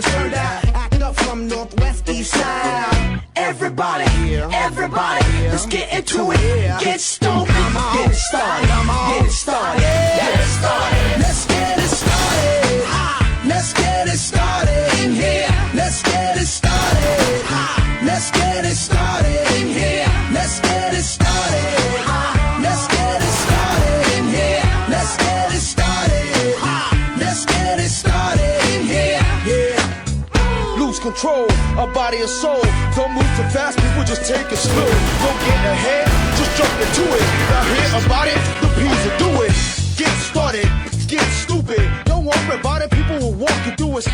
is turned out. Act up from northwest, east side. Everybody, everybody, let's get into it. Get stoked, get it started, get it started, get it started. Let's get it started. Let's get it started in here. Let's get it started. Let's get it started in here. Let's get it started. Let's get it started in here. Let's get it started. Let's get it started in here. Yeah. Lose control of body and soul. Don't move too fast, people just take it slow. Don't get ahead, just jump into it. Now hear about it, the P's will do it. Get started, get stupid. Don't worry about it, people will walk you through it.